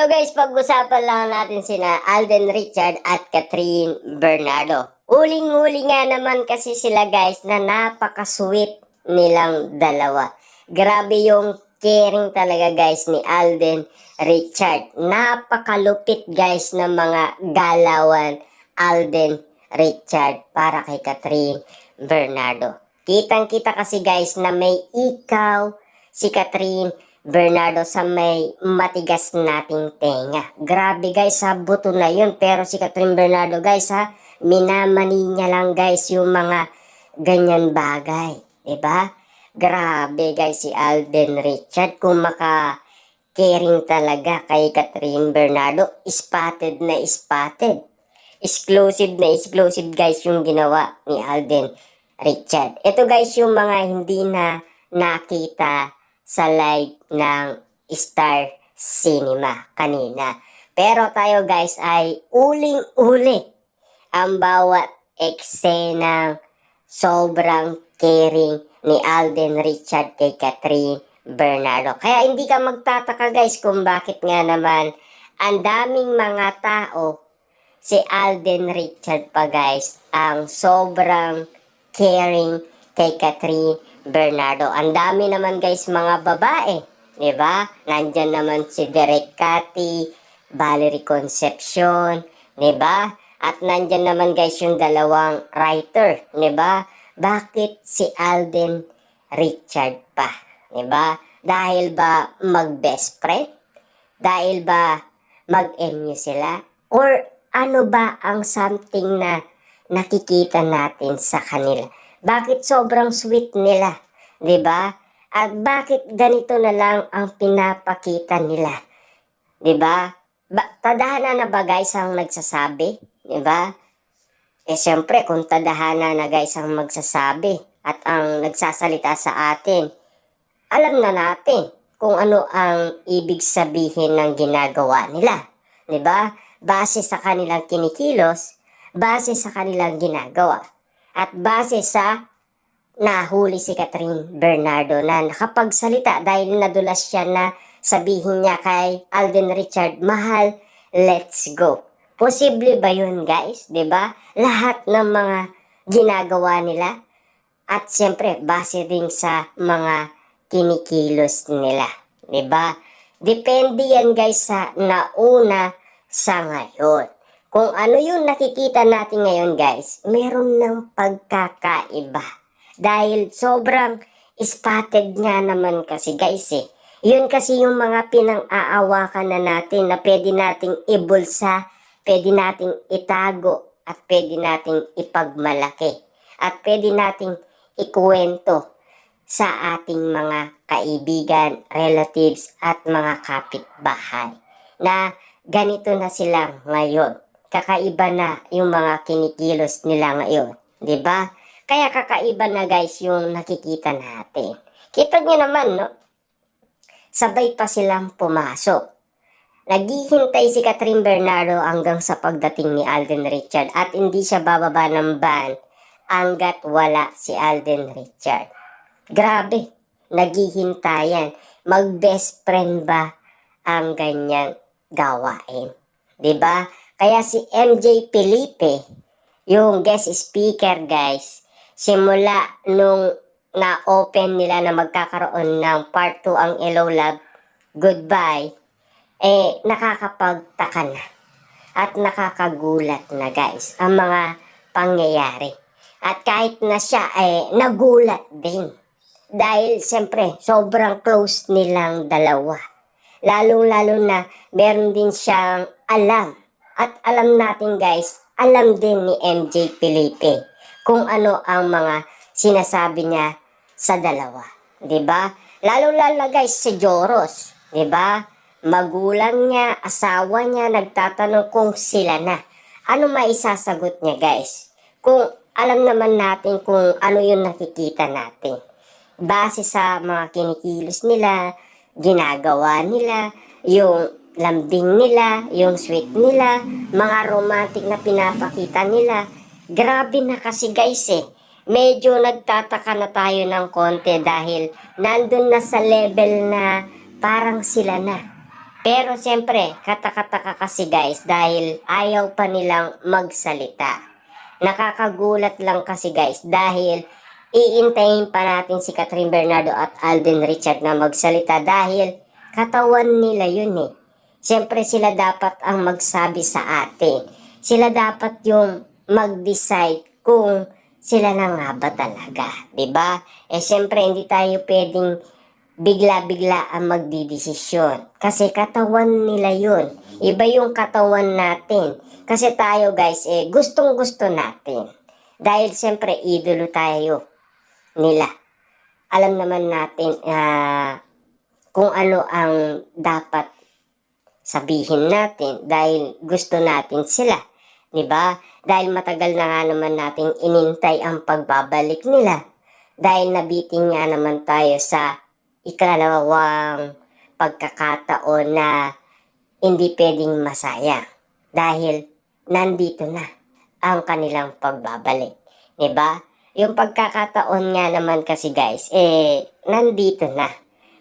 Tayo guys, pag-usapan lang natin sina Alden Richard at Catherine Bernardo. Uling-uli nga naman kasi sila guys na napaka-sweet nilang dalawa. Grabe yung caring talaga guys ni Alden Richard. Napakalupit guys ng mga galawan Alden Richard para kay Catherine Bernardo. Kitang-kita kasi guys na may ikaw si Catherine Bernardo sa may matigas nating tenga. Grabe guys, sa buto na yun. Pero si Catherine Bernardo guys ha, minamani niya lang guys yung mga ganyan bagay. Diba? Grabe guys si Alden Richard. Kung maka-caring talaga kay Catherine Bernardo, spotted na spotted. Exclusive na exclusive guys yung ginawa ni Alden Richard. Ito guys yung mga hindi na nakita sa live ng Star Cinema kanina. Pero tayo guys ay uling-uli ang bawat eksenang sobrang caring ni Alden Richard kay Catherine Bernardo. Kaya hindi ka magtataka guys kung bakit nga naman ang daming mga tao si Alden Richard pa guys ang sobrang caring kay Catherine Bernardo. Ang dami naman guys mga babae, di ba? Nandyan naman si Derek Cathy, Valerie Concepcion, di ba? At nandyan naman guys yung dalawang writer, di ba? Bakit si Alden Richard pa? Di ba? Dahil ba mag-best friend? Dahil ba mag-MU sila? Or ano ba ang something na nakikita natin sa kanila? Bakit sobrang sweet nila? 'Di ba? At bakit ganito na lang ang pinapakita nila? 'Di ba? Tadhana na ba guys ang nagsasabi? 'Di ba? Siyempre kung tadhana na guys ang magsasabi at ang nagsasalita sa atin, alam na natin kung ano ang ibig sabihin ng ginagawa nila. 'Di ba? Base sa kanilang kinikilos, base sa kanilang ginagawa. At base sa nahuli si Catherine Bernardo na nakapagsalita dahil nadulas siya na sabihin niya kay Alden Richard, mahal, let's go. Posible ba yun guys? 'Di ba? Lahat ng mga ginagawa nila at siyempre base din sa mga kinikilos nila. 'Di ba? Depende yan guys sa nauna sa ngayon. Kung ano yung nakikita natin ngayon guys, meron ng pagkakaiba. Dahil sobrang spotted nga naman kasi guys eh. Yun kasi yung mga pinang-aawakan na natin na pwede nating ibulsa, pwede nating itago, at pwede nating ipagmalaki. At pwede nating ikuwento sa ating mga kaibigan, relatives, at mga kapitbahay. Na ganito na sila ngayon. Kakaiba na yung mga kinikilos nila ngayon. 'Di ba? Kaya kakaiba na guys yung nakikita natin. Kita niyo naman, no? Sabay pa silang pumasok. Naghihintay si Catherine Bernardo hanggang sa pagdating ni Alden Richard at hindi siya bababa ng van hanggat wala si Alden Richard. Grabe, naghihintayan. Mag-best friend ba ang ganyang gawain? 'Di ba? Kaya si MJ Felipe, yung guest speaker guys, simula nung na-open nila na magkakaroon ng part 2 ang Hello Love, Goodbye, nakakapagtaka na at nakakagulat na guys ang mga pangyayari. At kahit na siya nagulat din dahil siyempre sobrang close nilang dalawa. Lalong-lalo na meron din siyang alam. At alam natin guys, alam din ni MJ Felipe kung ano ang mga sinasabi niya sa dalawa. 'Di ba? Lalo-lalo guys si Joros, 'di ba? Magulang niya, asawa niya nagtatanong kung sila na. Ano maisasagot niya guys? Kung alam naman natin kung ano yung nakikita natin. Base sa mga kinikilos nila, ginagawa nila, yung lambing nila, yung sweet nila, mga romantic na pinapakita nila. Grabe na kasi guys eh. Medyo nagtataka na tayo ng konti dahil nandun na sa level na parang sila na. Pero siyempre, katakataka kasi guys dahil ayaw pa nilang magsalita. Nakakagulat lang kasi guys dahil iintayin pa natin si Catherine Bernardo at Alden Richard na magsalita dahil katawan nila yun eh. Siyempre sila dapat ang magsabi sa atin. Sila dapat yung mag-decide kung sila na nga ba talaga, 'di ba? Siyempre hindi tayo pwedeng bigla-bigla ang magdidesisyon. Kasi katawan nila yun. Iba yung katawan natin. Kasi tayo guys, gustong-gusto natin. Dahil siyempre, idolo tayo nila. Alam naman natin kung ano ang dapat sabihin natin dahil gusto natin sila. 'Di ba? Dahil matagal na nga naman nating inintay ang pagbabalik nila. Dahil nabitin nga naman tayo sa ikalawang pagkakataon na hindi pwedeng masaya dahil nandito na ang kanilang pagbabalik. Diba? Yung pagkakataon nga naman kasi guys, nandito na.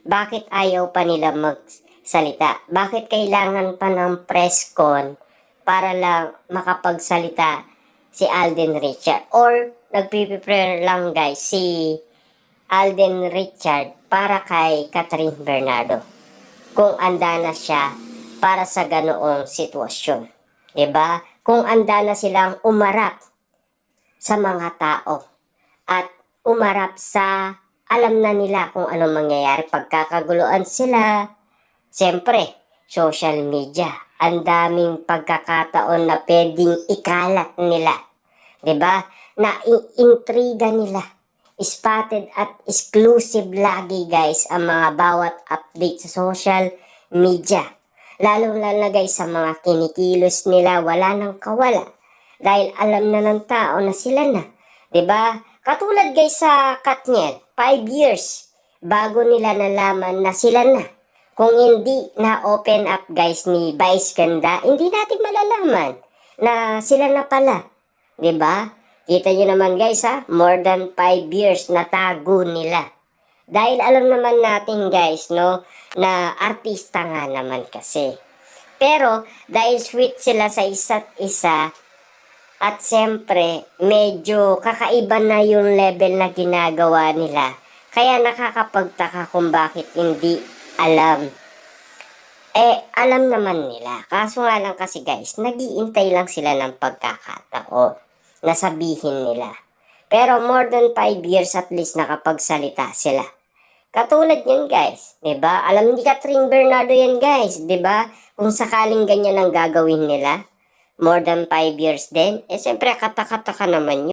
Bakit ayaw pa nila magsalita? Bakit kailangan pa ng press con para lang makapagsalita si Alden Richard? Or nagpiprepare lang guys si Alden Richard para kay Catherine Bernardo kung anda na siya para sa ganoong sitwasyon. Diba? Kung anda na silang umarap sa mga tao at umarap sa alam na nila kung anong mangyayari pagkakaguluan sila. Siyempre, social media. Ang daming pagkakataon na pwedeng ikalat nila. Diba? Na intriga nila. Spotted at exclusive lagi guys ang mga bawat update sa social media. Lalo guys sa mga kinikilos nila wala nang kawala. Dahil alam na ng tao na sila na. 'Di ba? Katulad guys sa Katniel, 5 years bago nila nalaman na sila na. Kung hindi na open up guys ni Vice Ganda, hindi natin malalaman na sila na pala. 'Di ba? Kita nyo naman guys more than 5 years na tago nila. Dahil alam naman natin guys no, na artista nga naman kasi. Pero dahil sweet sila sa isa't isa, at siyempre medyo kakaiba na yung level na ginagawa nila. Kaya nakakapagtaka kung bakit hindi alam. Alam naman nila. Kaso nga lang kasi guys, nag-iintay lang sila ng pagkakataon na sabihin nila. Pero more than 5 years at least nakapagsalita sila. Katulad yan guys, 'di ba? Alam ni Catherine Bernardo yan guys, 'di ba? Kung sakaling ganyan ang gagawin nila, more than 5 years din, siyempre katakataka naman yun.